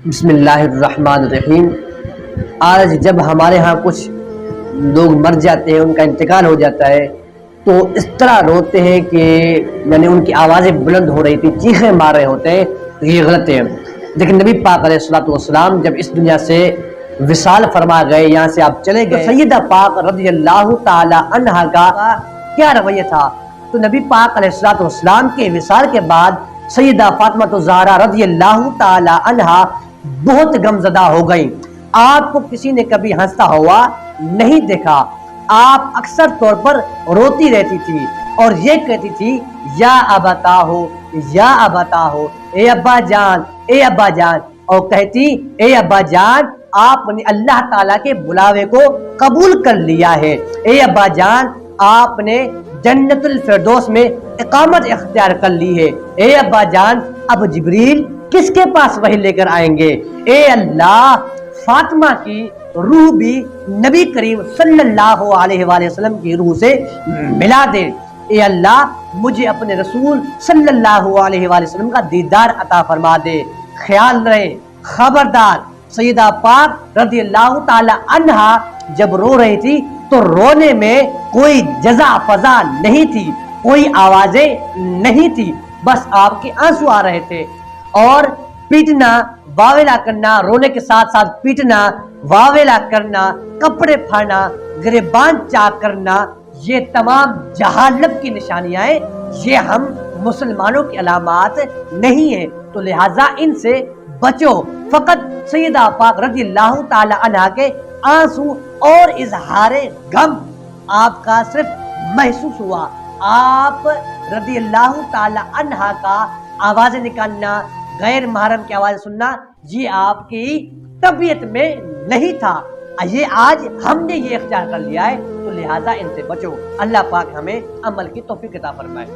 بسم اللہ الرحمن الرحیم۔ آج جب ہمارے ہاں کچھ لوگ مر جاتے ہیں، ان کا انتقال ہو جاتا ہے، تو اس طرح روتے ہیں کہ یعنی ان کی آوازیں بلند ہو رہی تھی، چیخیں مار رہے ہوتے ہیں، تو یہ غلط ہے۔ لیکن نبی پاک علیہ الصلوۃ والسلام جب اس دنیا سے وصال فرما گئے، یہاں سے آپ چلے گئے، تو سیدہ پاک رضی اللہ تعالی عنہا کا کیا رویہ تھا؟ تو نبی پاک علیہ الصلوۃ والسلام کے وصال کے بعد سیدہ فاطمہ الزہرا رضی اللہ تعالی عنہا بہت غمزدہ ہو گئی۔ آپ کو کسی نے کبھی ہنستا ہوا نہیں دیکھا، آپ اکثر طور پر روتی رہتی تھی اور یہ کہتی تھی یا ابتا ہو، یا ابتا ہو، اے ابا جان، اے ابا جان، اور کہتی اے ابا جان آپ نے اللہ تعالیٰ کے بلاوے کو قبول کر لیا ہے، اے ابا جان آپ نے جنت الفردوس میں اقامت اختیار کر لی ہے، اے ابا جان اب جبریل کس کے پاس وحی لے کر آئیں گے، اے اللہ فاطمہ کی روح بھی نبی کریم صلی اللہ علیہ وآلہ وسلم کی روح سے ملا دے، اے اللہ مجھے اپنے رسول صلی اللہ علیہ وآلہ وسلم کا دیدار عطا فرما دے۔ خیال رہے، خبردار، سیدہ پاک رضی اللہ تعالی عنہا جب رو رہی تھی تو رونے میں کوئی جزا فضا نہیں تھی، کوئی آوازیں نہیں تھی، بس آپ کے آنسو آ رہے تھے۔ اور پیٹنا، واویلا کرنا، رونے کے ساتھ ساتھ پیٹنا، واویلا کرنا، کپڑے پھاڑنا، گریبان چاک کرنا، یہ تمام جہالت کی نشانیاں ہیں، یہ ہم مسلمانوں کی علامات نہیں ہیں، تو لہٰذا ان سے بچو۔ فقط سیدہ پاک رضی اللہ تعالی عنہا کے آنسو اور اظہار غم آپ کا صرف محسوس ہوا، آپ رضی اللہ تعالی عنہا کا آوازیں نکالنا، غیر محرم کی آواز سننا، یہ آپ کی طبیعت میں نہیں تھا، یہ آج ہم نے یہ اختیار کر لیا ہے، تو لہٰذا ان سے بچو۔ اللہ پاک ہمیں عمل کی توفیق عطا فرمائے۔